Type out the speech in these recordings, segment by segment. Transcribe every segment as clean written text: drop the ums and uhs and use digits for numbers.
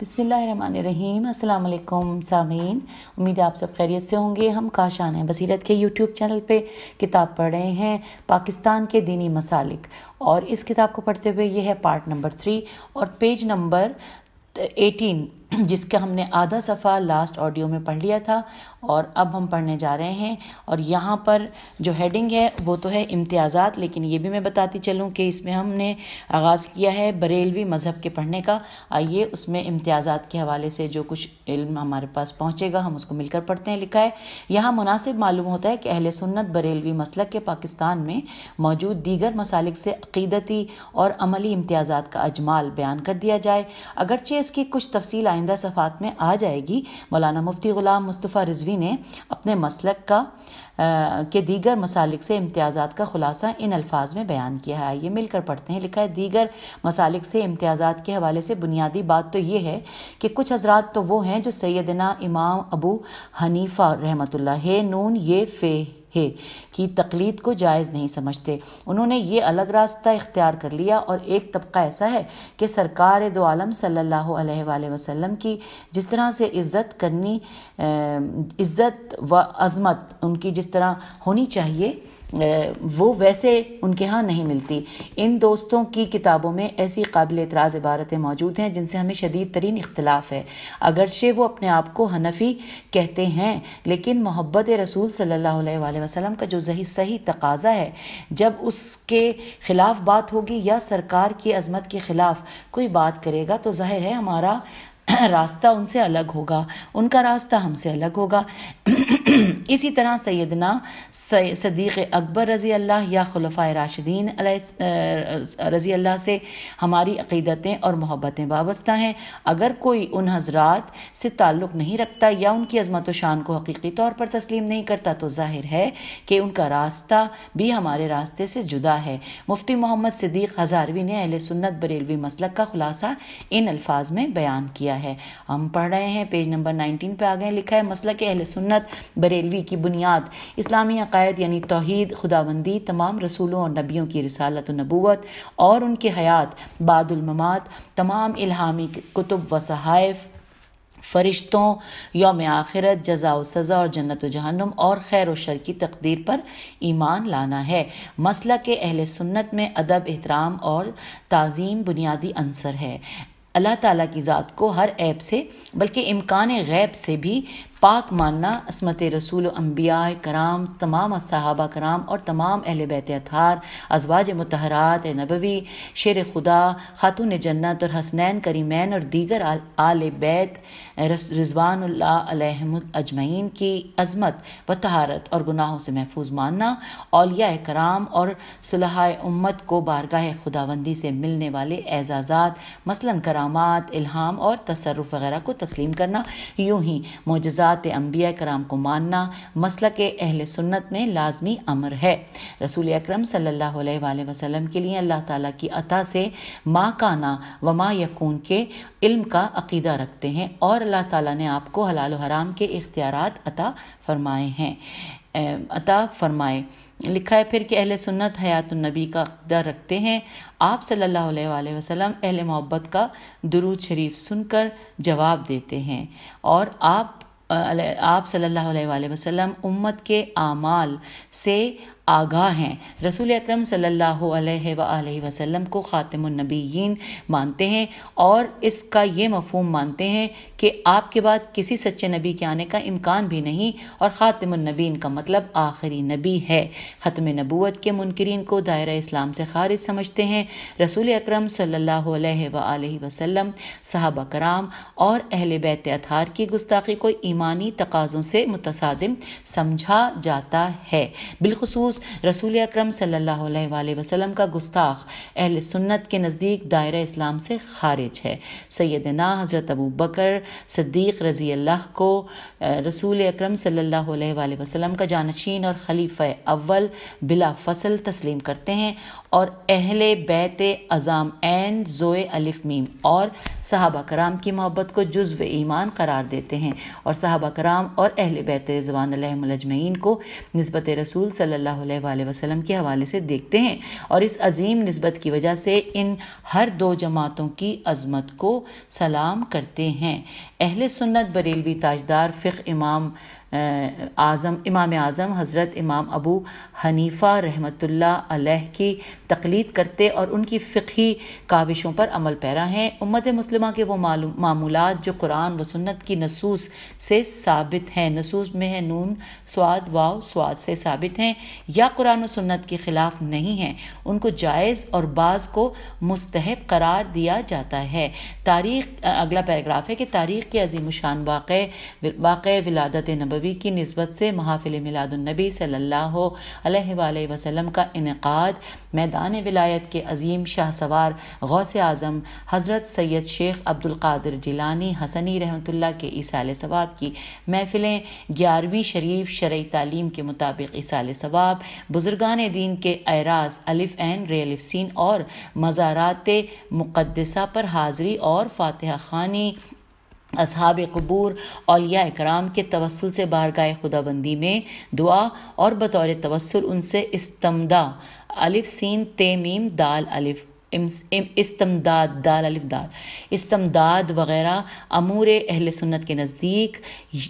بسم اللہ الرحمن الرحیم۔ السلام علیکم سامعین، امید ہے آپ سب خیریت سے ہوں گے۔ ہم کاشان بصیرت کے یوٹیوب چینل پہ کتاب پڑھ رہے ہیں پاکستان کے دینی مسالک، اور اس کتاب کو پڑھتے ہوئے یہ ہے پارٹ نمبر 3 اور پیج نمبر 18، جس کا ہم نے آدھا صفحہ لاسٹ آڈیو میں پڑھ لیا تھا اور اب ہم پڑھنے جا رہے ہیں۔ اور یہاں پر جو ہیڈنگ ہے وہ تو ہے امتیازات، لیکن یہ بھی میں بتاتی چلوں کہ اس میں ہم نے آغاز کیا ہے بریلوی مذہب کے پڑھنے کا۔ آئیے اس میں امتیازات کے حوالے سے جو کچھ علم ہمارے پاس پہنچے گا ہم اس کو مل کر پڑھتے ہیں۔ لکھا ہے یہاں مناسب معلوم ہوتا ہے کہ اہل سنت بریلوی مسلک کے پاکستان میں موجود دیگر مسالک سے عقیدتی اور عملی امتیازات کا اجمال بیان کر دیا جائے، اگرچہ اس کی کچھ تفصیل آئندہ صفحات میں آ جائے گی۔ مولانا مفتی غلام مصطفیٰ رضوی نے اپنے مسلک کے دیگر مسالک سے امتیازات کا خلاصہ ان الفاظ میں بیان کیا ہے۔ یہ مل کر پڑھتے ہیں۔ لکھا ہے دیگر مسالک سے امتیازات کے حوالے سے بنیادی بات تو یہ ہے کہ کچھ حضرات تو وہ ہیں جو سیدنا امام ابو حنیفہ رحمۃ اللہ نون یہ کی تقلید کو جائز نہیں سمجھتے۔ انہوں نے یہ الگ راستہ اختیار کر لیا، اور ایک طبقہ ایسا ہے کہ سرکار دو عالم صلی اللہ علیہ وآلہ وسلم کی جس طرح سے عزت و عظمت ان کی جس طرح ہونی چاہیے وہ ویسے ان کے ہاں نہیں ملتی۔ ان دوستوں کی کتابوں میں ایسی قابل اعتراض عبارتیں موجود ہیں جن سے ہمیں شدید ترین اختلاف ہے۔ اگرچہ وہ اپنے آپ کو حنفی کہتے ہیں، لیکن محبت رسول صلی اللہ علیہ وآلہ وسلم کا جو صحیح تقاضا ہے، جب اس کے خلاف بات ہوگی یا سرکار کی عظمت کے خلاف کوئی بات کرے گا تو ظاہر ہے ہمارا راستہ ان سے الگ ہوگا، ان کا راستہ ہم سے الگ ہوگا۔ اسی طرح سیدنا صدیق اکبر رضی اللہ یا خلفائے راشدین رضی اللہ سے ہماری عقیدتیں اور محبتیں وابستہ ہیں۔ اگر کوئی ان حضرات سے تعلق نہیں رکھتا یا ان کی عظمت و شان کو حقیقی طور پر تسلیم نہیں کرتا تو ظاہر ہے کہ ان کا راستہ بھی ہمارے راستے سے جدا ہے۔ مفتی محمد صدیق ہزاروی نے اہل سنت بریلوی مسلک کا خلاصہ ان الفاظ میں بیان کیا ہے۔ ہم پڑھ رہے ہیں پیج نمبر 19 پہ آگئے۔ لکھا ہے مسلک اہل سنت بریلوی کی بنیاد اسلامی عقائد یعنی توحید، خداوندی، تمام رسولوں اور نبیوں کی رسالت و نبوت اور ان کی حیات بعد الممات، تمام الہامی کتب و صحائف، فرشتوں، یوم آخرت، جزا و سزا اور جنت و جہنم اور خیر و شر کی تقدیر پر ایمان لانا ہے۔ مسلک اہل سنت میں ادب، احترام اور تعظیم بنیادی عنصر ہے۔ اللہ تعالیٰ کی ذات کو ہر عیب سے بلکہ امکان غیب سے بھی پاک ماننا، عصمت رسول و انبیاء کرام، تمام صحابہ کرام اور تمام اہل بیت اطہار، ازواج مطہرات نبوی، شیر خدا، خاتون جنت اور حسنین کریمین اور دیگر آل بیت رضوان اللہ علیہم اجمعین کی عظمت و طہارت اور گناہوں سے محفوظ ماننا، اولیاء کرام اور صلحاء امت کو بارگاہ خداوندی سے ملنے والے اعزازات مثلاً کرامات، الہام اور تصرف وغیرہ کو تسلیم کرنا، یوں ہی معجزات انبیاء کرام کو ماننا مسلک اہل سنت میں لازمی امر ہے۔ رسول اکرم صلی اللہ علیہ وآلہ وسلم کے لیے اللہ تعالیٰ کی عطا سے ما کانا و ما یکون کے علم کا عقیدہ رکھتے ہیں، اور اللہ تعالیٰ نے آپ کو حلال و حرام کے اختیارات عطا فرمائے۔ لکھا ہے پھر کہ اہل سنت حیات النبی کا عقیدہ رکھتے ہیں۔ آپ صلی اللہ علیہ وآلہ وسلم اہل محبت کا درود شریف سن کر جواب دیتے ہیں، اور آپ صلی اللہ علیہ وآلہ وسلم امت کے اعمال سے آگاہ ہیں۔ رسول اکرم صلی اللہ علیہ وآلہ وسلم کو خاتم النبیین مانتے ہیں، اور اس کا یہ مفہوم مانتے ہیں کہ آپ کے بعد کسی سچے نبی کے آنے کا امکان بھی نہیں، اور خاتم النبیین کا مطلب آخری نبی ہے۔ ختم نبوت کے منکرین کو دائرہ اسلام سے خارج سمجھتے ہیں۔ رسول اکرم صلی اللہ علیہ وآلہ وسلم، صحابہ کرام اور اہل بیت اطہار کی گستاخی کو ایمانی تقاضوں سے متصادم سمجھا جاتا ہے۔ بالخصوص رسول اکرم صلی اللہ علیہ وآلہ وسلم کا گستاخ اہل سنت کے نزدیک دائرہ اسلام سے خارج ہے۔ سیدنا حضرت ابو بکر صدیق رضی اللہ کو رسول اکرم صلی اللہ علیہ وآلہ وسلم کا جانشین اور خلیفہ اول بلا فصل تسلیم کرتے ہیں، اور اہل بیت اعظم عین ذوئے الف میم اور صحابہ کرام کی محبت کو جزو ایمان قرار دیتے ہیں، اور صحابہ کرام اور اہل بیت رضوان علیہم اجمعین کو نسبت رسول صلی اللہ علیہ وآلہ وسلم کے حوالے سے دیکھتے ہیں، اور اس عظیم نسبت کی وجہ سے ان ہر دو جماعتوں کی عظمت کو سلام کرتے ہیں۔ اہل سنت بریلوی تاجدار فقہ امام اعظم حضرت امام ابو حنیفہ رحمۃ اللہ علیہ کی تقلید کرتے اور ان کی فقہی کاوشوں پر عمل پیرا ہیں۔ امت مسلمہ کے وہ معمولات جو قرآن و سنت کی نصوص سے ثابت ہیں، نصوص میں ہے نون صاد واو صاد سے ثابت ہیں یا قرآن و سنت کے خلاف نہیں ہیں، ان کو جائز اور بعض کو مستحب قرار دیا جاتا ہے۔ تاریخ، اگلا پیراگراف ہے کہ تاریخ کے عظیم الشان واقع ولادت نبوی کی نسبت سے محافل میلاد النبی صلی اللہ علیہ وآلہ وسلم کا انعقاد میدان ولایت کے عظیم شاہ سوار غوث اعظم حضرت سید شیخ عبد القادر جیلانی حسنی رحمۃ اللہ کے ایصال ثواب کی محفلیں 11ویں شریف شرعی تعلیم کے مطابق ایصال ثواب، بزرگان دین کے اعراض الف عین ر الف سین اور مزارات مقدسہ پر حاضری اور فاتحہ خوانی، اصحاب قبور اولیاء اکرام کے توسل سے بارگاہ خدا بندی میں دعا اور بطور توسل ان سے استمداد الف سین تے میم دال الف استمداد دال الف دال استمداد وغیرہ امور اہل سنت کے نزدیک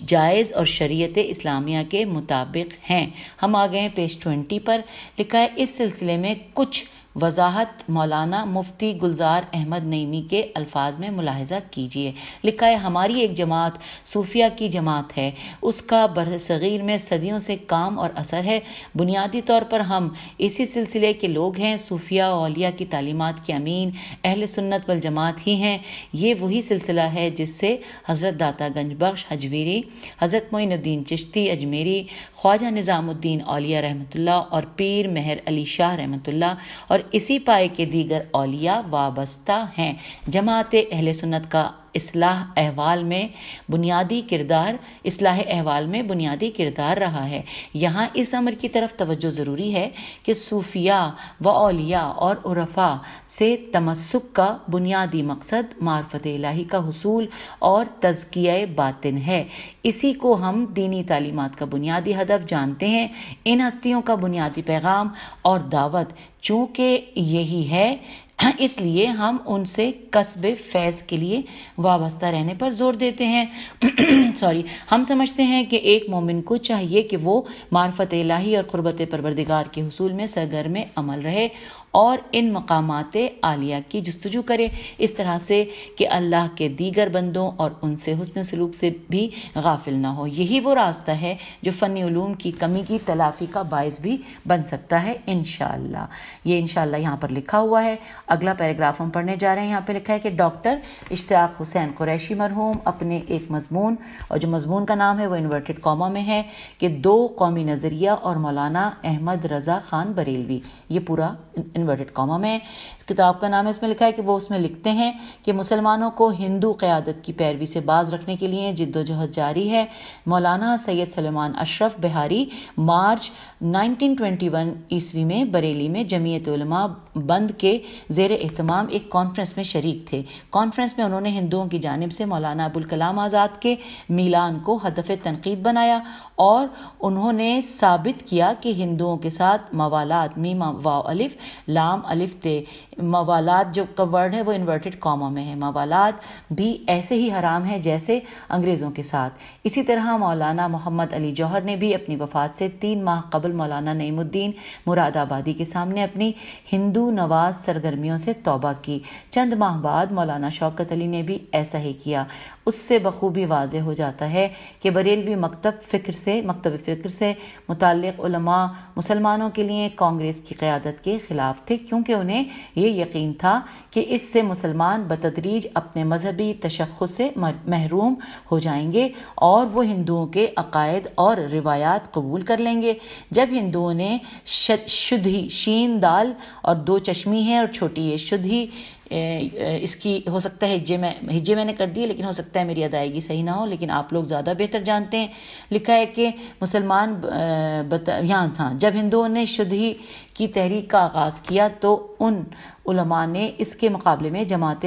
جائز اور شریعت اسلامیہ کے مطابق ہیں۔ ہم آ گئے ہیں پیج 20 پر، لکھا ہے اس سلسلے میں کچھ وضاحت مولانا مفتی گلزار احمد نعیمی کے الفاظ میں ملاحظہ کیجیے۔ لکھا ہے ہماری ایک جماعت صوفیہ کی جماعت ہے، اس کا برصغیر میں صدیوں سے کام اور اثر ہے۔ بنیادی طور پر ہم اسی سلسلے کے لوگ ہیں، صوفیہ و اولیاء کی تعلیمات کے امین اہل سنت والجماعت ہی ہیں۔ یہ وہی سلسلہ ہے جس سے حضرت داتا گنج بخش حجویری، حضرت معین الدین چشتی اجمیری، خواجہ نظام الدین اولیاء رحمۃ اللہ اور پیر مہر علی شاہ رحمۃ اللہ اور اسی پائے کے دیگر اولیاء وابستہ ہیں۔ جماعت اہل سنت کا اصلاح احوال میں بنیادی کردار رہا ہے۔ یہاں اس امر کی طرف توجہ ضروری ہے کہ صوفیاء و اولیاء اور عرفاء سے تمسک کا بنیادی مقصد معرفت الہی کا حصول اور تزکیہ باطن ہے۔ اسی کو ہم دینی تعلیمات کا بنیادی ہدف جانتے ہیں۔ ان ہستیوں کا بنیادی پیغام اور دعوت چونکہ یہی ہے، اس لیے ہم ان سے کسب فیض کے لیے وابستہ رہنے پر زور دیتے ہیں۔ ہم سمجھتے ہیں کہ ایک مومن کو چاہیے کہ وہ معرفت الہی اور قربت پروردگار کے حصول میں سرگرم عمل رہے اور ان مقامات عالیہ کی جستجو کرے، اس طرح سے کہ اللہ کے دیگر بندوں اور ان سے حسن سلوک سے بھی غافل نہ ہو۔ یہی وہ راستہ ہے جو فنی علوم کی کمی کی تلافی کا باعث بھی بن سکتا ہے انشاءاللہ۔ یہ انشاءاللہ یہاں پر لکھا ہوا ہے۔ اگلا پیراگراف ہم پڑھنے جا رہے ہیں۔ یہاں پہ لکھا ہے کہ ڈاکٹر اشتیاق حسین قریشی مرحوم اپنے ایک مضمون، اور جو مضمون کا نام ہے وہ انورٹڈ کاما میں ہے، کہ دو قومی نظریہ اور مولانا احمد رضا خان بریلوی، یہ پورا انورٹڈ کاما میں کتاب کا نام ہے۔ اس میں لکھا ہے کہ وہ اس میں لکھتے ہیں کہ مسلمانوں کو ہندو قیادت کی پیروی سے باز رکھنے کے لیے جد و جہد جاری ہے۔ مولانا سید سلیمان اشرف بہاری مارچ 1921 عیسوی میں بریلی میں جمعیت علماء بند کے زیر اہتمام ایک کانفرنس میں شریک تھے۔ کانفرنس میں انہوں نے ہندوؤں کی جانب سے مولانا ابوالکلام آزاد کے میلان کو ہدف تنقید بنایا اور انہوں نے ثابت کیا کہ ہندوؤں کے ساتھ موالات میم واو الف لام الف تے، موالات جو کا ورڈ ہے وہ انورٹڈ کاما میں ہے، موالات بھی ایسے ہی حرام ہے جیسے انگریزوں کے ساتھ۔ اسی طرح مولانا محمد علی جوہر نے بھی اپنی وفات سے 3 ماہ قبل مولانا نعیم الدین مراد آبادی کے سامنے اپنی ہندو نواز سرگرمیوں سے توبہ کی۔ چند ماہ بعد مولانا شوکت علی نے بھی ایسا ہی کیا۔ اس سے بخوبی واضح ہو جاتا ہے کہ بریلوی مکتب فکر سے متعلق علماء مسلمانوں کے لیے کانگریس کی قیادت کے خلاف تھے، کیونکہ انہیں یہ یقین تھا کہ اس سے مسلمان بتدریج اپنے مذہبی تشخص سے محروم ہو جائیں گے اور وہ ہندوؤں کے عقائد اور روایات قبول کر لیں گے۔ جب ہندوؤں نے شدھی شین دال اور 2 چشمی ہے اور چھوٹی یہ شدھی، اس کی ہو سکتا ہے ہجے میں نے کر دی لیکن ہو سکتا ہے میری ادائیگی صحیح نہ ہو، لیکن آپ لوگ زیادہ بہتر جانتے ہیں۔ لکھا ہے کہ مسلمان یہاں تھا، جب ہندوؤں نے شدھی کی تحریک کا آغاز کیا تو ان علماء نے اس کے مقابلے میں جماعت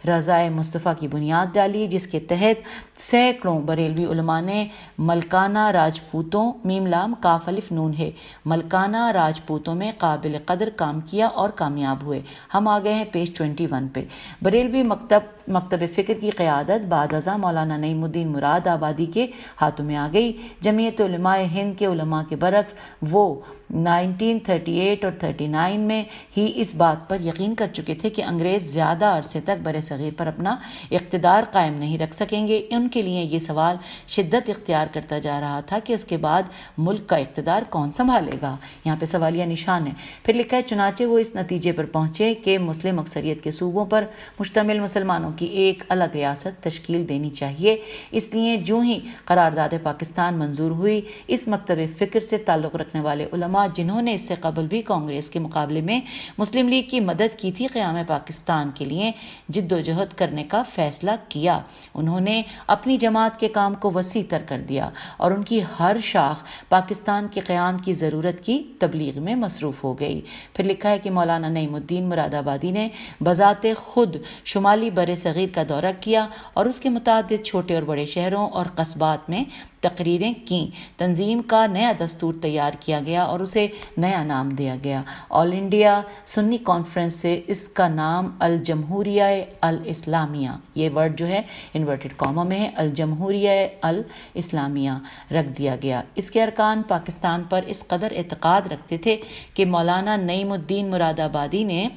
رضائے مصطفیٰ کی بنیاد ڈالی، جس کے تحت سینکڑوں بریلوی علماء نے ملکانہ راجپوتوں میم لام کاف الف نون ہے ملکانہ راجپوتوں میں قابل قدر کام کیا اور کامیاب ہوئے۔ ہم آ گئے ہیں پیج 21 پہ۔ بریلوی مکتب فکر کی قیادت بعد ازاں مولانا نعیم الدین مراد آبادی کے ہاتھوں میں آ گئی۔ جمعیت علماء ہند کے علماء کے برعکس وہ 1938 اور 39 میں ہی اس بات پر یقین کر چکے تھے کہ انگریز زیادہ عرصے تک بر صغیر پر اپنا اقتدار قائم نہیں رکھ سکیں گے۔ ان کے لیے یہ سوال شدت اختیار کرتا جا رہا تھا کہ اس کے بعد ملک کا اقتدار کون سنبھالے گا۔ یہاں پہ سوالیہ نشان ہے۔ پھر لکھا ہے چنانچہ وہ اس نتیجے پر پہنچے کہ مسلم اکثریت کے صوبوں پر مشتمل مسلمانوں کی ایک الگ ریاست تشکیل دینی چاہیے۔ اس لیے جو ہی قرارداد پاکستان منظور ہوئی، اس مکتب فکر سے تعلق رکھنے والے علماء جنہوں نے اس سے قبل بھی کانگریس کے مقابلے میں مسلم لیگ کی مدد کی تھی، قیام پاکستان کے لیے جد و جہد کرنے کا فیصلہ کیا۔ انہوں نے اپنی جماعت کے کام کو وسیع تر کر دیا اور ان کی ہر شاخ پاکستان کے قیام کی ضرورت کی تبلیغ میں مصروف ہو گئی۔ پھر لکھا ہے کہ مولانا نعیم الدین مراد آبادی نے بذات خود شمالی بر صغیر کا دورہ کیا اور اس کے متعدد چھوٹے اور بڑے شہروں اور قصبات میں تقریریں کیں۔ تنظیم کا نیا دستور تیار کیا گیا اور اسے نیا نام دیا گیا۔ آل انڈیا سنی کانفرنس سے اس کا نام الجمہوریہ الاسلامیہ، یہ ورڈ جو ہے انورٹڈ کاما میں ہے، الجمہوریہ الاسلامیہ رکھ دیا گیا۔ اس کے ارکان پاکستان پر اس قدر اعتقاد رکھتے تھے کہ مولانا نعیم الدین مراد آبادی نے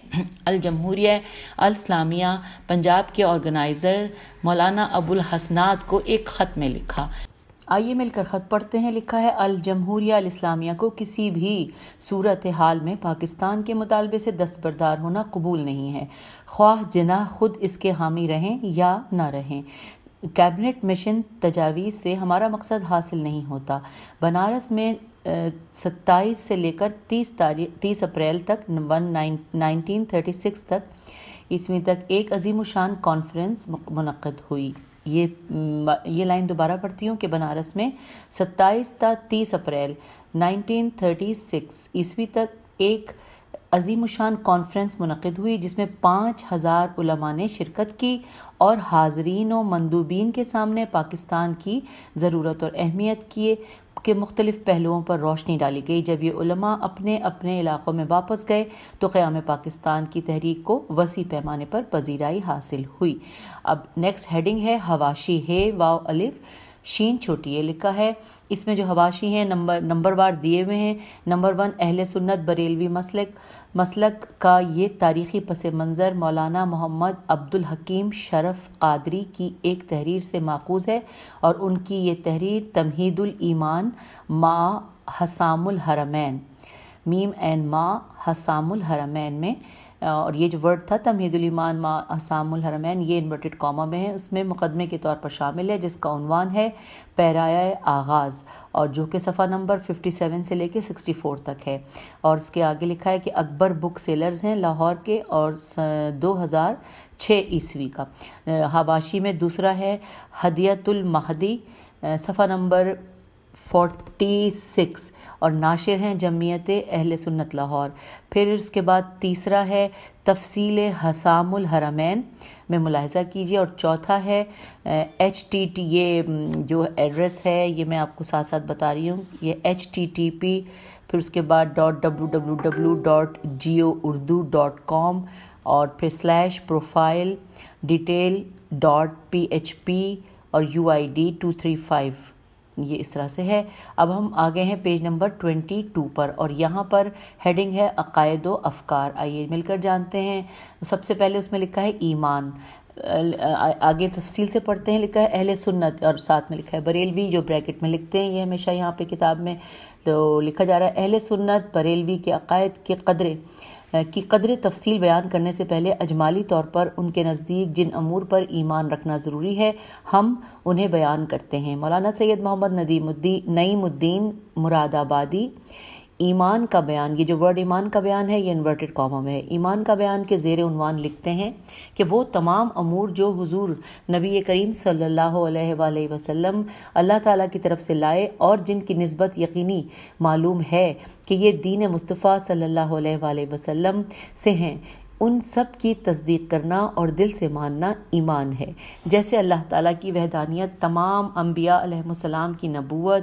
الجمہوریہ الاسلامیہ پنجاب کے آرگنائزر مولانا ابو الحسنات کو ایک خط میں لکھا۔ آئیے مل کر خط پڑھتے ہیں۔ لکھا ہے الجمہوریہ الاسلامیہ کو کسی بھی صورتحال میں پاکستان کے مطالبے سے دستبردار ہونا قبول نہیں ہے، خواہ جناح خود اس کے حامی رہیں یا نہ رہیں۔ کیبنٹ مشن تجاویز سے ہمارا مقصد حاصل نہیں ہوتا۔ بنارس میں 27 سے لے کر 30 اپریل تک 1936 تک عیسوی تک ایک عظیم الشان کانفرنس منعقد ہوئی۔ یہ لائن دوبارہ پڑھتی ہوں کہ بنارس میں 27 تا 30 اپریل 1936 عیسوی تک ایک عظیم الشان کانفرنس منعقد ہوئی، جس میں 5000 علماء نے شرکت کی اور حاضرین و مندوبین کے سامنے پاکستان کی ضرورت اور اہمیت کے مختلف پہلوؤں پر روشنی ڈالی گئی۔ جب یہ علماء اپنے اپنے علاقوں میں واپس گئے تو قیام پاکستان کی تحریک کو وسیع پیمانے پر پذیرائی حاصل ہوئی۔ اب نیکسٹ ہیڈنگ ہے حواشی ہے واو الف شین چھوٹی ہے۔ لکھا ہے اس میں جو حواشی ہیں نمبر وار دیے ہوئے ہیں۔ نمبر 1 اہل سنت بریلوی مسلک کا یہ تاریخی پس منظر مولانا محمد عبدالحکیم شرف قادری کی ایک تحریر سے ماخوذ ہے اور ان کی یہ تحریر تمہید الایمان ما حسام الحرمین میم این ما حسام الحرمین میں، اور یہ جو ورڈ تھا تمہید الایمان ما حسام الحرمین، یہ انورٹڈ کاما میں ہے، اس میں مقدمے کے طور پر شامل ہے، جس کا عنوان ہے پیرایہ آغاز، اور جو کہ صفحہ نمبر 57 سے لے کے 64 تک ہے۔ اور اس کے آگے لکھا ہے کہ اکبر بک سیلرز ہیں لاہور کے اور 2006 عیسوی کا۔ حواشی میں دوسرا ہے ہدیۃ المہدی، صفحہ نمبر 46، اور ناشر ہیں جمعیت اہل سنت لاہور۔ پھر اس کے بعد تیسرا ہے تفصیل حسام الحرمین میں ملاحظہ کیجیے، اور چوتھا ہے HTT، یہ جو ایڈریس ہے یہ میں آپ کو ساتھ ساتھ بتا رہی ہوں، یہ HTTP، پھر اس کے بعد www.geourdu.com، اور پھر /profile detail.php اور UID 235، یہ اس طرح سے ہے۔ اب ہم آگے ہیں پیج نمبر 22 پر، اور یہاں پر ہیڈنگ ہے عقائد و افکار۔ آئیے مل کر جانتے ہیں۔ سب سے پہلے اس میں لکھا ہے ایمان، آگے تفصیل سے پڑھتے ہیں۔ لکھا ہے اہل سنت اور ساتھ میں لکھا ہے بریلوی، جو بریکٹ میں لکھتے ہیں یہ ہمیشہ یہاں پہ کتاب میں، تو لکھا جا رہا ہے اہل سنت بریلوی کے عقائد کی قدر تفصیل بیان کرنے سے پہلے اجمالی طور پر ان کے نزدیک جن امور پر ایمان رکھنا ضروری ہے ہم انہیں بیان کرتے ہیں۔ مولانا سید محمد نعیم الدین مراد آبادی ایمان کا بیان، یہ جو ورڈ ایمان کا بیان ہے یہ انورٹڈ کاما میں ہے، ایمان کا بیان کے زیر عنوان لکھتے ہیں کہ وہ تمام امور جو حضور نبی کریم صلی اللہ علیہ وآلہ وسلم اللہ تعالیٰ کی طرف سے لائے اور جن کی نسبت یقینی معلوم ہے کہ یہ دین مصطفیٰ صلی اللہ علیہ وآلہ وسلم سے ہیں، ان سب کی تصدیق کرنا اور دل سے ماننا ایمان ہے۔ جیسے اللہ تعالیٰ کی وحدانیت، تمام انبیاء علیہ السلام کی نبوت،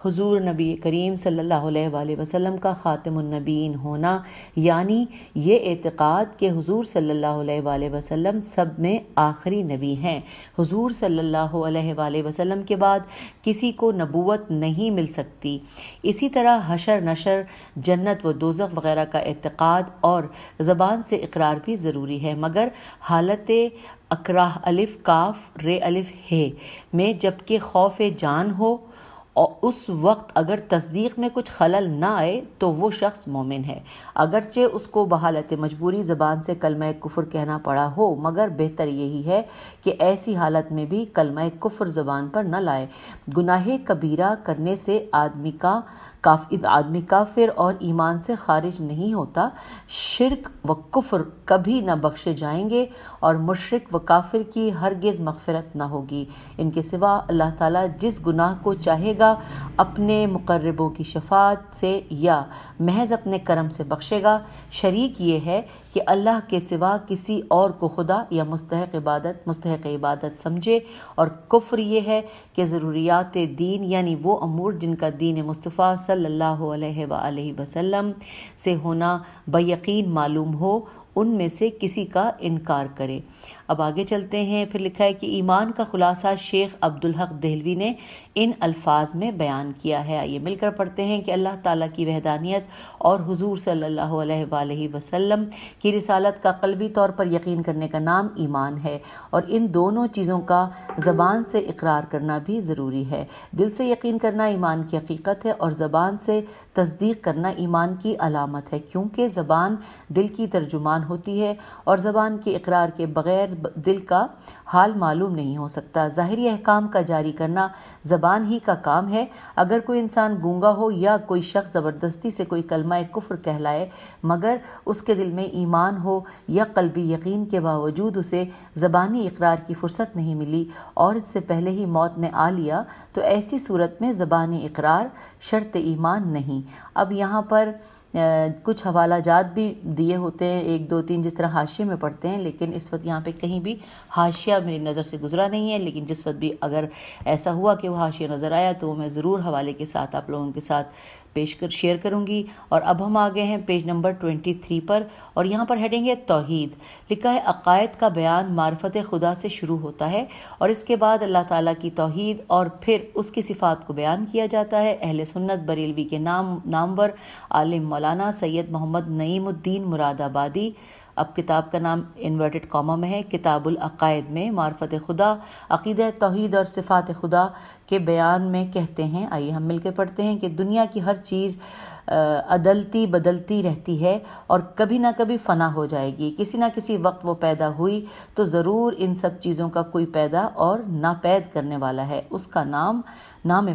حضور نبی کریم صلی اللہ علیہ وآلہ وسلم کا خاتم النبیین ہونا، یعنی یہ اعتقاد کہ حضور صلی اللہ علیہ وآلہ وسلم سب میں آخری نبی ہیں، حضور صلی اللہ علیہ وآلہ وسلم کے بعد کسی کو نبوت نہیں مل سکتی۔ اسی طرح حشر نشر، جنت و دوزخ وغیرہ کا اعتقاد اور زبان سے اقرار بھی ضروری ہے، مگر حالت اکراہ الف کاف رے الف ہے میں جبکہ خوف جان ہو اور اس وقت اگر تصدیق میں کچھ خلل نہ آئے تو وہ شخص مومن ہے، اگرچہ اس کو بحالت مجبوری زبان سے کلمہ کفر کہنا پڑا ہو، مگر بہتر یہی ہے کہ ایسی حالت میں بھی کلمہ کفر زبان پر نہ لائے۔ گناہ کبیرہ کرنے سے آدمی کافر اور ایمان سے خارج نہیں ہوتا، شرک و کفر کبھی نہ بخشے جائیں گے اور مشرک و کافر کی ہرگز مغفرت نہ ہوگی۔ ان کے سوا اللہ تعالیٰ جس گناہ کو چاہے گا اپنے مقربوں کی شفاعت سے یا محض اپنے کرم سے بخشے گا۔ شریک یہ ہے کہ اللہ کے سوا کسی اور کو خدا یا مستحق عبادت سمجھے، اور کفر یہ ہے کہ ضروریات دین یعنی وہ امور جن کا دین مصطفیٰ صلی اللہ علیہ وآلہ وسلم سے ہونا بیقین معلوم ہو، ان میں سے کسی کا انکار کرے۔ اب آگے چلتے ہیں، پھر لکھا ہے کہ ایمان کا خلاصہ شیخ عبدالحق دہلوی نے ان الفاظ میں بیان کیا ہے۔ آئیے مل کر پڑھتے ہیں کہ اللہ تعالیٰ کی وحدانیت اور حضور صلی اللہ علیہ وآلہ وسلم کی رسالت کا قلبی طور پر یقین کرنے کا نام ایمان ہے، اور ان دونوں چیزوں کا زبان سے اقرار کرنا بھی ضروری ہے۔ دل سے یقین کرنا ایمان کی حقیقت ہے اور زبان سے تصدیق کرنا ایمان کی علامت ہے، کیونکہ زبان دل کی ترجمان ہوتی ہے اور زبان کے اقرار کے بغیر دل کا حال معلوم نہیں ہو سکتا۔ ظاہری احکام کا جاری کرنا زبان ہی کا کام ہے۔ اگر کوئی انسان گونگا ہو یا کوئی شخص زبردستی سے کوئی کلمہ کفر کہلائے مگر اس کے دل میں ایمان ہو یا قلبی یقین کے باوجود اسے زبانی اقرار کی فرصت نہیں ملی اور اس سے پہلے ہی موت نے آ لیا، تو ایسی صورت میں زبانی اقرار شرط ایمان نہیں۔ اب یہاں پر کچھ حوالہ جات بھی دیے ہوتے ہیں، 1 2 3 جس طرح حاشیے میں پڑھتے ہیں، لیکن اس وقت یہاں پہ کہیں بھی حاشیہ میری نظر سے گزرا نہیں ہے، لیکن جس وقت بھی اگر ایسا ہوا کہ وہ حاشیہ نظر آیا تو میں ضرور حوالے کے ساتھ آپ لوگوں کے ساتھ شیئر کروں گی۔ اور اب ہم آگے ہیں پیج نمبر 23 پر، اور یہاں پر ہیڈنگ ہے توحید۔ لکھا ہے عقائد کا بیان معرفت خدا سے شروع ہوتا ہے اور اس کے بعد اللہ تعالیٰ کی توحید اور پھر اس کی صفات کو بیان کیا جاتا ہے۔ اہل سنت بریلوی کے نامور عالم مولانا سید محمد نعیم الدین مراد آبادی، اب کتاب کا نام انورٹڈ کاما میں ہے، کتاب العقائد میں معرفت خدا، عقیدہ توحید اور صفات خدا کے بیان میں کہتے ہیں، آئیے ہم مل کے پڑھتے ہیں کہ دنیا کی ہر چیز عدلتی بدلتی رہتی ہے اور کبھی نہ کبھی فنا ہو جائے گی۔ کسی نہ کسی وقت وہ پیدا ہوئی تو ضرور ان سب چیزوں کا کوئی پیدا اور ناپید کرنے والا ہے، اس کا نام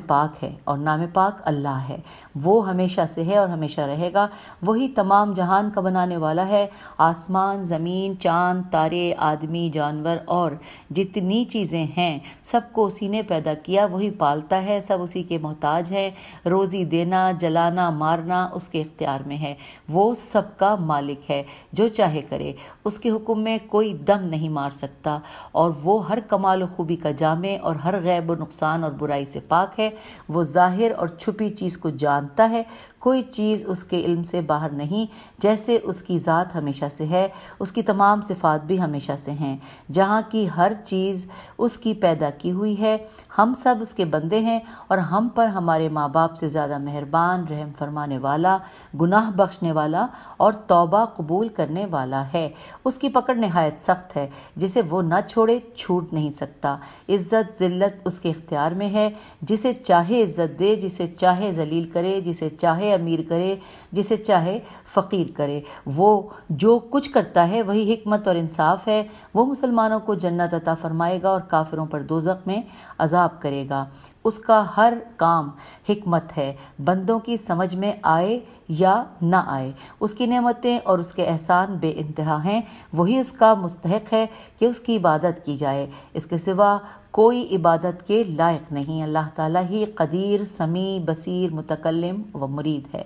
پاک ہے اور نام پاک اللہ ہے، وہ ہمیشہ سے ہے اور ہمیشہ رہے گا، وہی تمام جہان کا بنانے والا ہے۔ آسمان، زمین، چاند، تارے، آدمی، جانور اور جتنی چیزیں ہیں سب کو اسی نے پیدا کیا، وہی پالتا ہے، سب اسی کے محتاج ہیں، روزی دینا، جلانا، مارنا اس کے اختیار میں ہے، وہ سب کا مالک ہے، جو چاہے کرے، اس کے حکم میں کوئی دم نہیں مار سکتا، اور وہ ہر کمال و خوبی کا جامع اور ہر غیب و نقصان اور برائی سے پاک ہے۔ وہ ظاہر اور چھپی چیز کو جانتا ہے، کوئی چیز اس کے علم سے باہر نہیں، جیسے اس کی ذات ہمیشہ سے ہے، اس کی تمام صفات بھی ہمیشہ سے ہیں، جہاں کی ہر چیز اس کی پیدا کی ہوئی ہے۔ ہم سب اس کے بندے ہیں اور ہم پر ہمارے ماں باپ سے زیادہ مہربان، رحم فرمانے والا، گناہ بخشنے والا اور توبہ قبول کرنے والا ہے۔ اس کی پکڑ نہایت سخت ہے، جسے وہ نہ چھوڑے چھوٹ نہیں سکتا۔ عزت ذلت اس کے اختیار میں ہے، جسے چاہے عزت دے، جسے چاہے ذلیل کرے، جسے چاہے امیر کرے، جسے چاہے فقیر کرے۔ وہ جو کچھ کرتا ہے وہی حکمت اور انصاف ہے۔ وہ مسلمانوں کو جنت عطا فرمائے گا اور کافروں پر دوزخ میں عذاب کرے گا۔ اس کا ہر کام حکمت ہے، بندوں کی سمجھ میں آئے یا نہ آئے۔ اس کی نعمتیں اور اس کے احسان بے انتہا ہیں، وہی اس کا مستحق ہے کہ اس کی عبادت کی جائے، اس کے سوا کوئی عبادت کے لائق نہیں۔ اللہ تعالیٰ ہی قدیر، سمیع، بصیر، متکلم و مرید ہے۔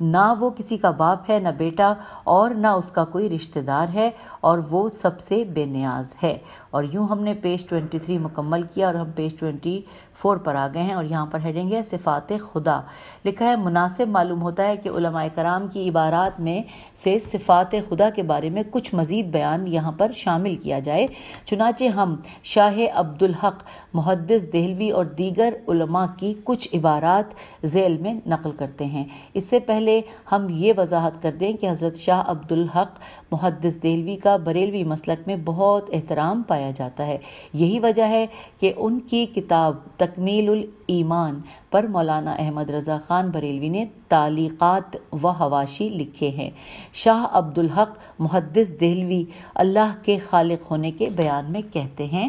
نہ وہ کسی کا باپ ہے، نہ بیٹا، اور نہ اس کا کوئی رشتہ دار ہے، اور وہ سب سے بے نیاز ہے۔ اور یوں ہم نے پیج 23 مکمل کیا اور ہم پیج 24 پر آ گئے ہیں، اور یہاں پر ہیڈنگ ہے صفات خدا۔ لکھا ہے مناسب معلوم ہوتا ہے کہ علماء کرام کی عبارات میں سے صفات خدا کے بارے میں کچھ مزید بیان یہاں پر شامل کیا جائے، چنانچہ ہم شاہ عبدالحق محدث دہلوی اور دیگر علماء کی کچھ عبارات ذیل میں نقل کرتے ہیں۔ اس سے پہلے ہم یہ وضاحت کر دیں کہ حضرت شاہ عبدالحق محدث دہلوی کا بریلوی مسلک میں بہت احترام پایا جاتا ہے۔ یہی وجہ ہے کہ ان کی کتاب تکمیل الایمان پر مولانا احمد رضا خان بریلوی نے تعلیقات و حواشی لکھے ہیں۔ شاہ عبدالحق محدث دہلوی اللہ کے خالق ہونے کے بیان میں کہتے ہیں،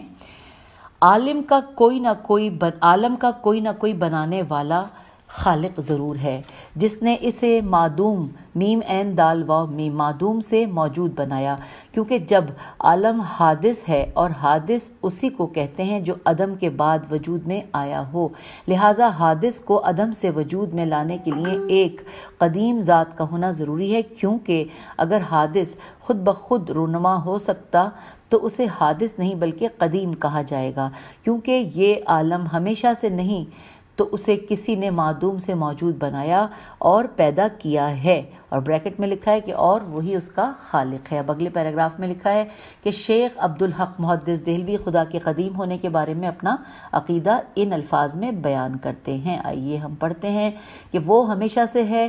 عالم کا کوئی نہ کوئی بنانے والا خالق ضرور ہے، جس نے اسے معدوم میم عین دال واو میم معدوم سے موجود بنایا، کیونکہ جب عالم حادث ہے اور حادث اسی کو کہتے ہیں جو عدم کے بعد وجود میں آیا ہو، لہٰذا حادث کو عدم سے وجود میں لانے کے لیے ایک قدیم ذات کا ہونا ضروری ہے، کیونکہ اگر حادث خود بخود رونما ہو سکتا تو اسے حادث نہیں بلکہ قدیم کہا جائے گا، کیونکہ یہ عالم ہمیشہ سے نہیں تو اسے کسی نے معدوم سے موجود بنایا اور پیدا کیا ہے، اور بریکٹ میں لکھا ہے کہ اور وہی اس کا خالق ہے۔ اب اگلے پیراگراف میں لکھا ہے کہ شیخ عبدالحق محدث دہلوی خدا کے قدیم ہونے کے بارے میں اپنا عقیدہ ان الفاظ میں بیان کرتے ہیں۔ آئیے ہم پڑھتے ہیں کہ وہ ہمیشہ سے ہے،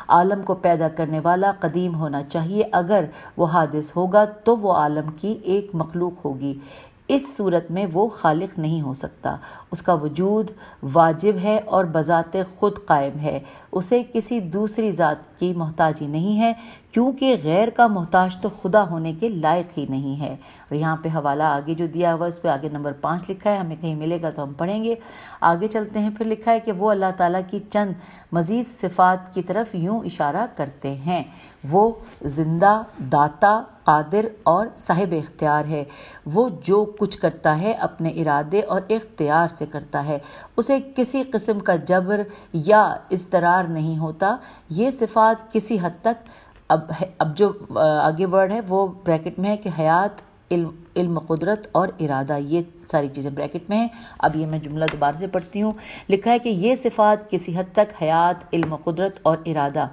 عالم کو پیدا کرنے والا قدیم ہونا چاہیے، اگر وہ حادث ہوگا تو وہ عالم کی ایک مخلوق ہوگی، اس صورت میں وہ خالق نہیں ہو سکتا، اس کا وجود واجب ہے اور بذات خود قائم ہے، اسے کسی دوسری ذات کی محتاجی نہیں ہے، کیونکہ غیر کا محتاج تو خدا ہونے کے لائق ہی نہیں ہے۔ اور یہاں پہ حوالہ آگے جو دیا ہوا اس پہ آگے نمبر 5 لکھا ہے، ہمیں کہیں ملے گا تو ہم پڑھیں گے۔ آگے چلتے ہیں، پھر لکھا ہے کہ وہ اللہ تعالیٰ کی چند مزید صفات کی طرف یوں اشارہ کرتے ہیں، وہ زندہ، داتا، قادر اور صاحب اختیار ہے، وہ جو کچھ کرتا ہے اپنے ارادے اور اختیار سے کرتا ہے، اسے کسی قسم کا جبر یا اضطرار نہیں ہوتا۔ یہ صفات کسی حد تک اب جو آگے ورڈ ہے وہ بریکٹ میں ہے کہ حیات، علم، قدرت اور ارادہ، یہ ساری چیزیں بریکٹ میں ہیں۔ اب یہ میں جملہ دوبارہ سے پڑھتی ہوں۔ لکھا ہے کہ یہ صفات کسی حد تک حیات، علم، قدرت اور ارادہ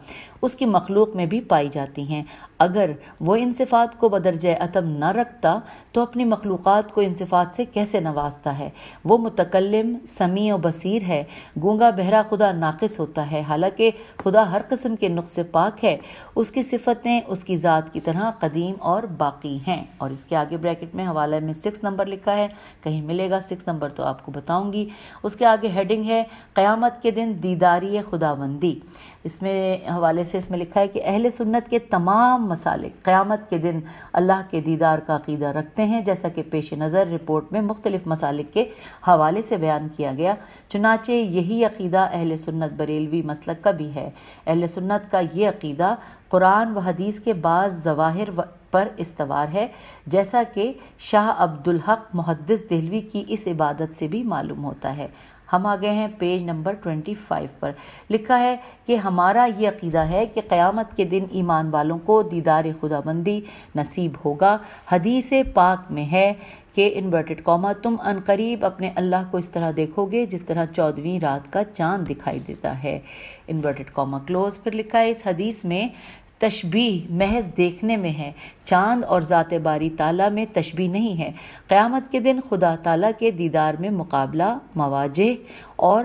اس کی مخلوق میں بھی پائی جاتی ہیں۔ اگر وہ ان صفات کو بدرجہ اتم نہ رکھتا تو اپنی مخلوقات کو ان صفات سے کیسے نوازتا ہے؟ وہ متکلم، سمیع و بصیر ہے، گونگا بہرا خدا ناقص ہوتا ہے، حالانکہ خدا ہر قسم کے نقص سے پاک ہے، اس کی صفتیں اس کی ذات کی طرح قدیم اور باقی ہیں۔ اور اس کے آگے بریکٹ میں حوالہ میں 6 نمبر لکھا ہے، کہیں ملے گا 6 نمبر تو آپ کو بتاؤں گی۔ اس کے آگے ہیڈنگ ہے قیامت کے دن دیداری خداوندی۔ اس میں حوالے سے اس میں لکھا ہے کہ اہل سنت کے تمام مسالک قیامت کے دن اللہ کے دیدار کا عقیدہ رکھتے ہیں، جیسا کہ پیش نظر رپورٹ میں مختلف مسالک کے حوالے سے بیان کیا گیا۔ چنانچہ یہی عقیدہ اہل سنت بریلوی مسلک کا بھی ہے۔ اہل سنت کا یہ عقیدہ قرآن و حدیث کے بعض ظواہر پر استوار ہے، جیسا کہ شاہ عبدالحق محدث دہلوی کی اس عبادت سے بھی معلوم ہوتا ہے۔ ہم آگئے ہیں پیج نمبر 25 پر۔ لکھا ہے کہ ہمارا یہ عقیدہ ہے کہ قیامت کے دن ایمان والوں کو دیدار خداوندی نصیب ہوگا۔ حدیث پاک میں ہے کہ انورٹڈ کاما تم عنقریب اپنے اللہ کو اس طرح دیکھو گے جس طرح 14ویں رات کا چاند دکھائی دیتا ہے، انورٹڈ کاما کلوز۔ پھر لکھا ہے اس حدیث میں تشبیہ محض دیکھنے میں ہے، چاند اور ذات باری تعالیٰ میں تشبیہ نہیں ہے۔ قیامت کے دن خدا تعالیٰ کے دیدار میں مقابلہ مواجہ اور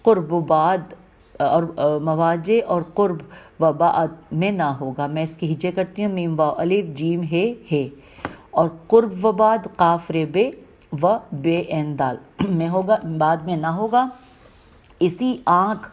قرب و بعد میں نہ ہوگا۔ میں اس کی ہجے کرتی ہوں، میم واو الف جیم ہے اور قرب و بعد قاف رے بے و بے عین دال میں ہوگا، بعد میں نہ ہوگا۔ اسی آنکھ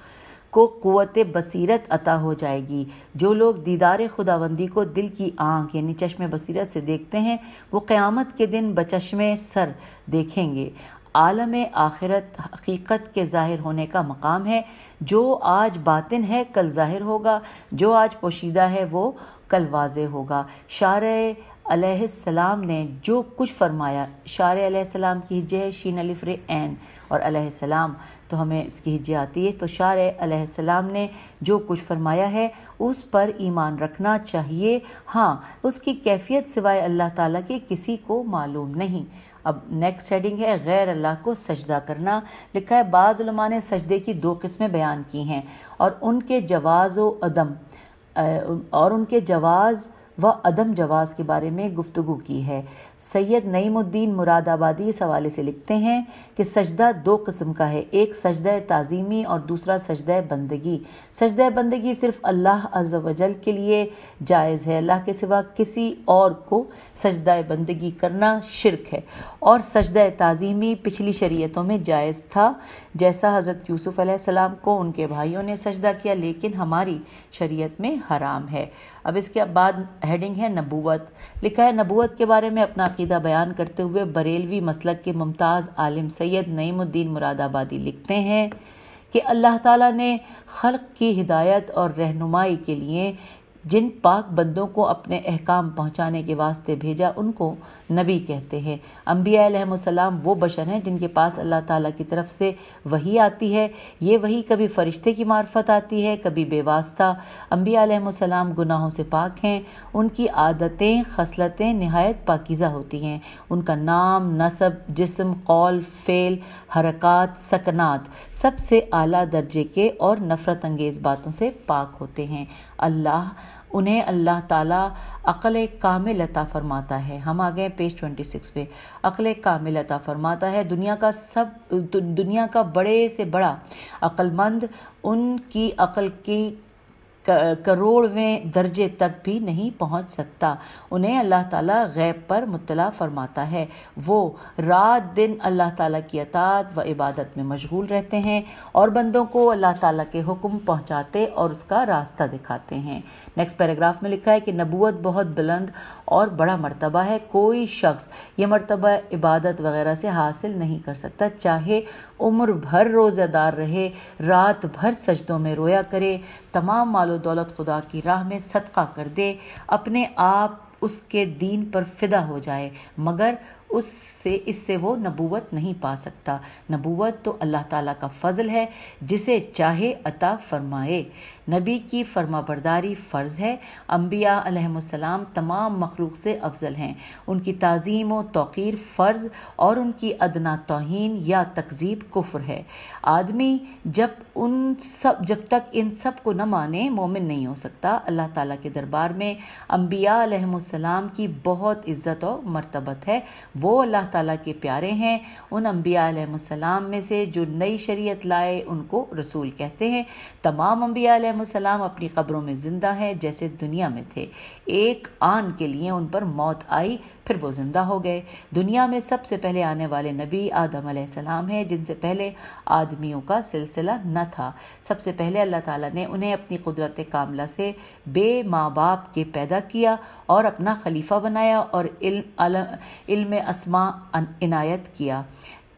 کو قوت بصیرت عطا ہو جائے گی۔ جو لوگ دیدار خداوندی کو دل کی آنکھ یعنی چشم بصیرت سے دیکھتے ہیں، وہ قیامت کے دن بچشم سر دیکھیں گے۔ عالم آخرت حقیقت کے ظاہر ہونے کا مقام ہے۔ جو آج باطن ہے کل ظاہر ہوگا، جو آج پوشیدہ ہے وہ کل واضح ہوگا۔ شارع علیہ السلام نے جو کچھ فرمایا، شارع علیہ السلام کی ہجے ہے شین الف ر عین، اور علیہ السلام تو ہمیں اس کی ہجے آتی ہے، تو شارع علیہ السلام نے جو کچھ فرمایا ہے اس پر ایمان رکھنا چاہیے۔ ہاں، اس کی کیفیت سوائے اللہ تعالیٰ کے کسی کو معلوم نہیں۔ اب نیکسٹ ہیڈنگ ہے غیر اللہ کو سجدہ کرنا۔ لکھا ہے بعض علماء نے سجدے کی 2 قسمیں بیان کی ہیں اور ان کے جواز و عدم جواز کے بارے میں گفتگو کی ہے۔ سید نعیم الدین مراد آبادی اس حوالے سے لکھتے ہیں کہ سجدہ 2 قسم کا ہے، ایک سجدہ تعظیمی اور دوسرا سجدہ بندگی۔ سجدہ بندگی صرف اللہ عز و جل کے لیے جائز ہے، اللہ کے سوا کسی اور کو سجدہ بندگی کرنا شرک ہے، اور سجدہ تعظیمی پچھلی شریعتوں میں جائز تھا، جیسا حضرت یوسف علیہ السلام کو ان کے بھائیوں نے سجدہ کیا، لیکن ہماری شریعت میں حرام ہے۔ اب اس کے بعد ہیڈنگ ہے نبوت۔ لکھا ہے نبوت کے بارے میں اپنا عقیدہ بیان کرتے ہوئے بریلوی مسلک کے ممتاز عالم سید نعیم الدین مراد آبادی لکھتے ہیں کہ اللہ تعالیٰ نے خلق کی ہدایت اور رہنمائی کے لیے جن پاک بندوں کو اپنے احکام پہنچانے کے واسطے بھیجا ان کو نبی کہتے ہیں۔ انبیاء علیہ السلام وہ بشر ہیں جن کے پاس اللہ تعالیٰ کی طرف سے وحی آتی ہے۔ یہ وحی کبھی فرشتے کی معرفت آتی ہے، کبھی بے واسطہ۔ انبیاء علیہ السلام گناہوں سے پاک ہیں، ان کی عادتیں خصلتیں نہایت پاکیزہ ہوتی ہیں، ان کا نام، نسب، جسم، قول، فعل، حرکات، سکنات سب سے اعلیٰ درجے کے اور نفرت انگیز باتوں سے پاک ہوتے ہیں۔ انہیں اللہ تعالیٰ عقل کامل عطا فرماتا ہے۔ ہم آگئے پیج 26 پہ۔ عقل کامل عطا فرماتا ہے۔ دنیا کا بڑے سے بڑا عقل مند ان کی عقل کی کروڑویں درجے تک بھی نہیں پہنچ سکتا۔ انہیں اللہ تعالیٰ غیب پر مطلع فرماتا ہے۔ وہ رات دن اللہ تعالیٰ کی اطاعت و عبادت میں مشغول رہتے ہیں اور بندوں کو اللہ تعالیٰ کے حکم پہنچاتے اور اس کا راستہ دکھاتے ہیں۔ نیکسٹ پیراگراف میں لکھا ہے کہ نبوت بہت بلند اور بڑا مرتبہ ہے، کوئی شخص یہ مرتبہ عبادت وغیرہ سے حاصل نہیں کر سکتا، چاہے عمر بھر روزہ دار رہے، رات بھر سجدوں میں رویا کرے، تمام مال و دولت خدا کی راہ میں صدقہ کر دے، اپنے آپ اس کے دین پر فدا ہو جائے، مگر اس سے وہ نبوت نہیں پا سکتا۔ نبوت تو اللہ تعالیٰ کا فضل ہے، جسے چاہے عطا فرمائے۔ نبی کی فرما برداری فرض ہے۔ انبیاء علیہ السلام تمام مخلوق سے افضل ہیں، ان کی تعظیم و توقیر فرض اور ان کی ادنا توہین یا تکذیب کفر ہے۔ آدمی جب تک ان سب کو نہ مانے مومن نہیں ہو سکتا۔ اللہ تعالیٰ کے دربار میں انبیاء علیہ السلام کی بہت عزت و مرتبت ہے، وہ اللہ تعالیٰ کے پیارے ہیں۔ ان انبیاء علیہ السلام میں سے جو نئی شریعت لائے ان کو رسول کہتے ہیں۔ تمام انبیاء علیہ السلام اپنی قبروں میں زندہ ہیں جیسے دنیا میں تھے، ایک آن کے لیے ان پر موت آئی پھر وہ زندہ ہو گئے۔ دنیا میں سب سے پہلے آنے والے نبی آدم علیہ السلام ہیں، جن سے پہلے آدمیوں کا سلسلہ نہ تھا۔ سب سے پہلے اللہ تعالیٰ نے انہیں اپنی قدرت کاملہ سے بے ماں باپ کے پیدا کیا اور اپنا خلیفہ بنایا اور علم اسماء عنایت کیا۔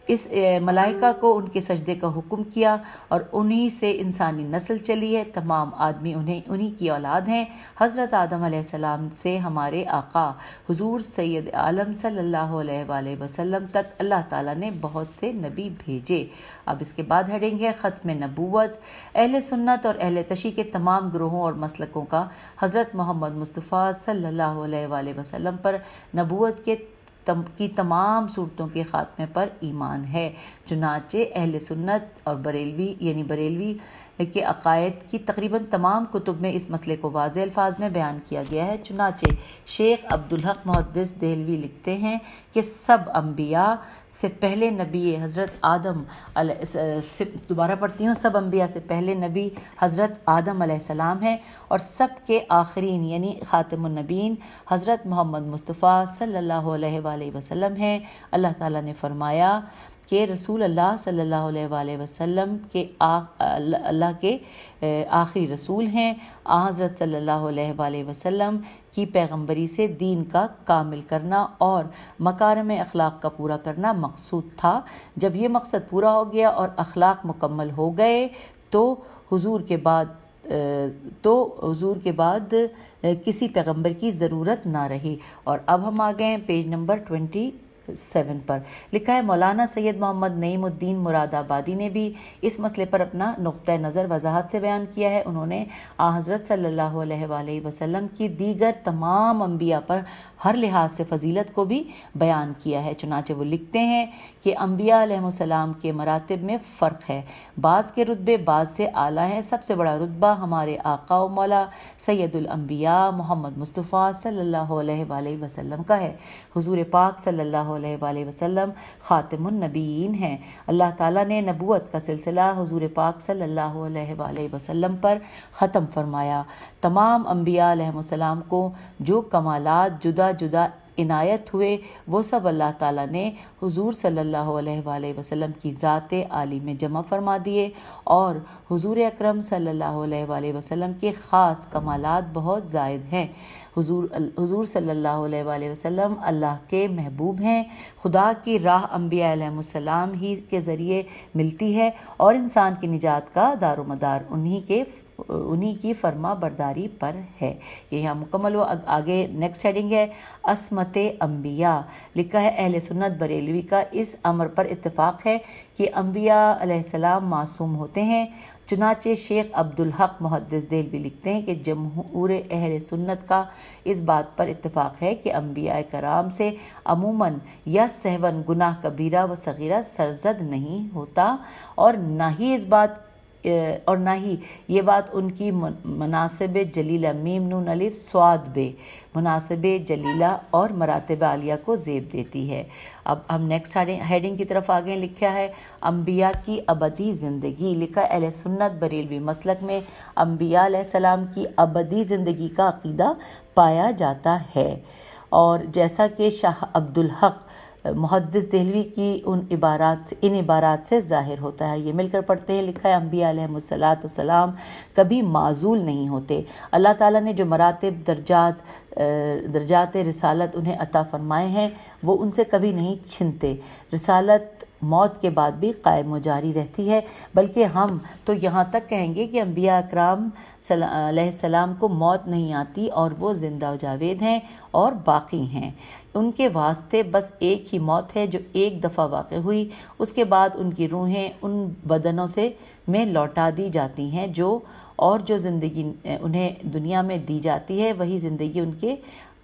اس ملائکہ کو ان کے سجدے کا حکم کیا اور انہی سے انسانی نسل چلی ہے۔ تمام آدمی انہی کی اولاد ہیں۔ حضرت آدم علیہ السلام سے ہمارے آقا حضور سید عالم صلی اللہ علیہ وآلہ وسلم تک اللہ تعالیٰ نے بہت سے نبی بھیجے۔ اب اس کے بعد ہیڈنگ ہے ختم نبوت۔ اہل سنت اور اہل تشیع کے تمام گروہوں اور مسلکوں کا حضرت محمد مصطفیٰ صلی اللہ علیہ وآلہ وسلم پر نبوت کی تمام صورتوں کے خاتمے پر ایمان ہے۔ چنانچہ اہل سنت اور بریلوی کے عقائد کی تقریباً تمام کتب میں اس مسئلے کو واضح الفاظ میں بیان کیا گیا ہے۔ چنانچہ شیخ عبدالحق محدث دہلوی لکھتے ہیں کہ سب انبیاء سے پہلے نبی حضرت آدم سب انبیاء سے پہلے نبی حضرت آدم علیہ السلام ہیں اور سب کے آخرین یعنی خاتم النبیین حضرت محمد مصطفیٰ صلی اللہ علیہ وآلہ وسلم ہیں۔ اللہ تعالیٰ نے فرمایا کہ رسول اللہ صلی اللہ علیہ وآلہ وسلم کے اللہ کے آخری رسول ہیں۔ حضرت صلی اللہ علیہ وآلہ وسلم کی پیغمبری سے دین کا کامل کرنا اور مکارم اخلاق کا پورا کرنا مقصود تھا۔ جب یہ مقصد پورا ہو گیا اور اخلاق مکمل ہو گئے تو حضور کے بعد کسی پیغمبر کی ضرورت نہ رہی۔ اور اب ہم آ گئے ہیں پیج نمبر 27 پر۔ لکھا ہے مولانا سید محمد نعیم الدین مراد آبادی نے بھی اس مسئلے پر اپنا نقطہ نظر وضاحت سے بیان کیا ہے۔ انہوں نے حضرت صلی اللہ علیہ وآلہ وسلم کی دیگر تمام انبیاء پر ہر لحاظ سے فضیلت کو بھی بیان کیا ہے۔ چنانچہ وہ لکھتے ہیں کہ انبیاء علیہ السلام کے مراتب میں فرق ہے، بعض کے رتبے بعض سے اعلیٰ ہیں۔ سب سے بڑا رتبہ ہمارے آقا و مولا سید الانبیاء محمد مصطفیٰ صلی اللہ علیہ وآلہ وسلم کا ہے۔ حضور پاک صلی اللہ علیہ وآلہ وسلم خاتم النبیین ہیں۔ اللہ تعالیٰ نے نبوت کا سلسلہ حضور پاک صلی اللہ علیہ وآلہ وسلم پر ختم فرمایا۔ تمام انبیاء علیہ السلام کو جو کمالات جدا جدا عنایت ہوئے وہ سب اللہ تعالیٰ نے حضور صلی اللہ علیہ وآلہ وسلم کی ذات عالی میں جمع فرما دیے، اور حضور اکرم صلی اللہ علیہ وآلہ وسلم کے خاص کمالات بہت زائد ہیں۔ حضور صلی اللہ علیہ وآلہ وسلم اللہ کے محبوب ہیں۔ خدا کی راہ انبیاء علیہ السلام ہی کے ذریعے ملتی ہے اور انسان کی نجات کا دار و مدار انہی کی فرما برداری پر ہے۔ یہ یہاں مکمل ہو۔ آگے نیکسٹ ہیڈنگ ہے عصمت انبیاء۔ لکھا ہے اہل سنت بریلوی کا اس امر پر اتفاق ہے کہ انبیاء علیہ السلام معصوم ہوتے ہیں۔ چنانچہ شیخ عبدالحق محدث دہلوی لکھتے ہیں کہ جمہور اہل سنت کا اس بات پر اتفاق ہے کہ انبیاء کرام سے عموماً یا سہون گناہ کبیرہ و صغیرہ سرزد نہیں ہوتا، اور نہ ہی یہ بات ان کی مناسب جلیلہ میم نون الف صاد بے مناسب جلیلہ اور مراتب عالیہ کو زیب دیتی ہے۔ اب ہم نیکسٹ ہیڈنگ کی طرف آگے لکھا ہے انبیاء کی ابدی زندگی۔ لکھا اہل سنت بریلوی مسلک میں انبیاء علیہ السلام کی ابدی زندگی کا عقیدہ پایا جاتا ہے، اور جیسا کہ شاہ عبدالحق محدث دہلوی کی ان عبارات سے ظاہر ہوتا ہے۔ یہ مل کر پڑھتے ہیں۔ لکھا ہے انبیاء علیہ السلام کبھی معزول نہیں ہوتے۔ اللہ تعالیٰ نے جو مراتب درجات رسالت انہیں عطا فرمائے ہیں وہ ان سے کبھی نہیں چھنتے۔ رسالت موت کے بعد بھی قائم و جاری رہتی ہے، بلکہ ہم تو یہاں تک کہیں گے کہ انبیاء اکرام علیہ السلام کو موت نہیں آتی اور وہ زندہ و جاوید ہیں اور باقی ہیں۔ ان کے واسطے بس ایک ہی موت ہے جو ایک دفعہ واقع ہوئی، اس کے بعد ان کی روحیں ان بدنوں میں لوٹا دی جاتی ہیں جو زندگی انہیں دنیا میں دی جاتی ہے وہی زندگی ان کے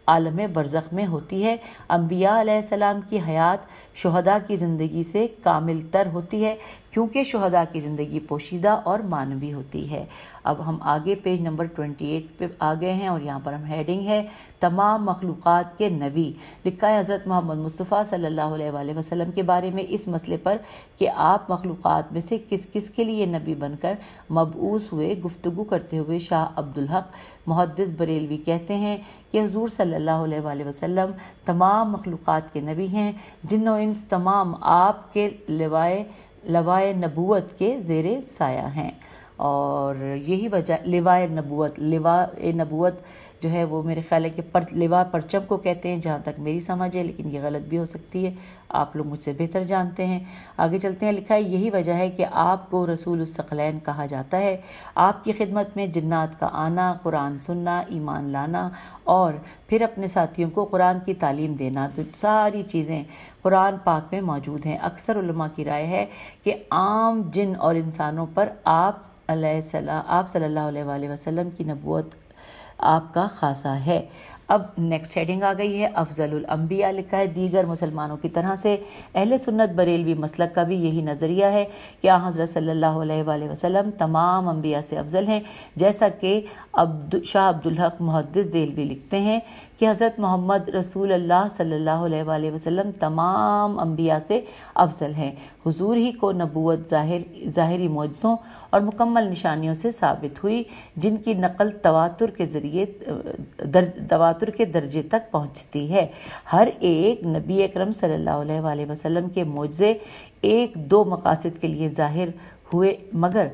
عالم برزخ میں ہوتی ہے۔ انبیاء علیہ السلام کی حیات شہداء کی زندگی سے کامل تر ہوتی ہے، کیونکہ شہداء کی زندگی پوشیدہ اور معنوی ہوتی ہے۔ اب ہم آگے پیج نمبر 28 پہ آ گئے ہیں، اور یہاں پر ہم ہیڈنگ ہے تمام مخلوقات کے نبی۔ لکھا ہے حضرت محمد مصطفیٰ صلی اللہ علیہ وآلہ وسلم کے بارے میں اس مسئلے پر کہ آپ مخلوقات میں سے کس کس کے لیے نبی بن کر مبعوث ہوئے گفتگو کرتے ہوئے شاہ عبدالحق محدث بریلوی کہتے ہیں کہ حضور صلی اللہ علیہ وآلہ وسلم تمام مخلوقات کے نبی ہیں۔ جن و انس تمام آپ کے لوائے نبوت کے زیر سایہ ہیں، اور یہی وجہ لوائے نبوت جو ہے وہ میرے خیال ہے کہ لوا پرچم کو کہتے ہیں، جہاں تک میری سمجھ ہے، لیکن یہ غلط بھی ہو سکتی ہے، آپ لوگ مجھ سے بہتر جانتے ہیں۔ آگے چلتے ہیں۔ لکھا ہے یہی وجہ ہے کہ آپ کو رسول الثقلین کہا جاتا ہے۔ آپ کی خدمت میں جنات کا آنا، قرآن سننا، ایمان لانا اور پھر اپنے ساتھیوں کو قرآن کی تعلیم دینا، تو ساری چیزیں قرآن پاک میں موجود ہیں۔ اکثر علماء کی رائے ہے کہ عام جن اور انسانوں پر آپ صلی اللہ علیہ وآلہ وسلم کی نبوت آپ کا خاصہ ہے۔ اب نیکسٹ ہیڈنگ آ گئی ہے افضل الانبیاء۔ لکھا ہے دیگر مسلمانوں کی طرح سے اہل سنت بریلوی مسلک کا بھی یہی نظریہ ہے کہ حضرت صلی اللہ علیہ وآلہ وسلم تمام انبیاء سے افضل ہیں، جیسا کہ شاہ عبدالحق محدث دہلوی لکھتے ہیں کہ حضرت محمد رسول اللہ صلی اللہ علیہ وآلہ وسلم تمام انبیاء سے افضل ہیں۔ حضور ہی کو نبوت ظاہری معجزوں اور مکمل نشانیوں سے ثابت ہوئی، جن کی نقل تواتر کے ذریعے تواتر کے درجے تک پہنچتی ہے۔ ہر ایک نبی اکرم صلی اللہ علیہ وآلہ وسلم کے معجزے ایک دو مقاصد کے لیے ظاہر ہوئے، مگر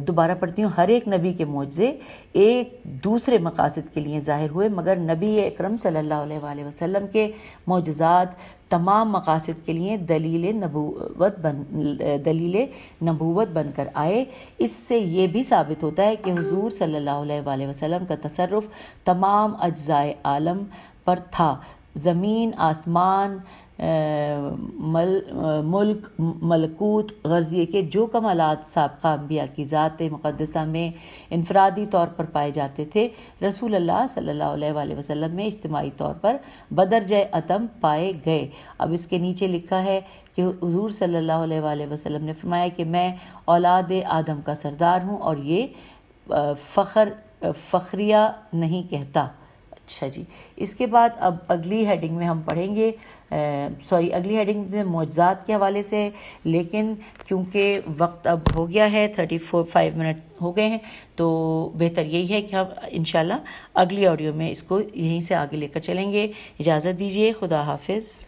دوبارہ پڑھتی ہوں، ہر ایک نبی کے معجزے ایک دوسرے مقاصد کے لیے ظاہر ہوئے، مگر نبی اکرم صلی اللہ علیہ وآلہ وسلم کے معجزات تمام مقاصد کے لیے دلیل نبوت بن کر آئے۔ اس سے یہ بھی ثابت ہوتا ہے کہ حضور صلی اللہ علیہ وآلہ وسلم کا تصرف تمام اجزائے عالم پر تھا۔ زمین، آسمان، ملک، ملکوت، غرضیے کے جو کمالات سابقہ انبیاء کی ذات مقدسہ میں انفرادی طور پر پائے جاتے تھے، رسول اللہ صلی اللہ علیہ وآلہ وسلم میں اجتماعی طور پر بدرجہ اتم پائے گئے۔ اب اس کے نیچے لکھا ہے کہ حضور صلی اللہ علیہ وآلہ وسلم نے فرمایا کہ میں اولاد آدم کا سردار ہوں اور یہ فخریہ نہیں کہتا۔ اچھا جی، اس کے بعد اب اگلی ہیڈنگ میں ہم پڑھیں گے، اگلی ہیڈنگ میں معجزات کے حوالے سے، لیکن کیونکہ وقت اب ہو گیا ہے 5 منٹ ہو گئے ہیں، تو بہتر یہی ہے کہ ہم انشاءاللہ اگلی آڈیو میں اس کو یہیں سے آگے لے کر چلیں گے۔ اجازت دیجیے، خدا حافظ۔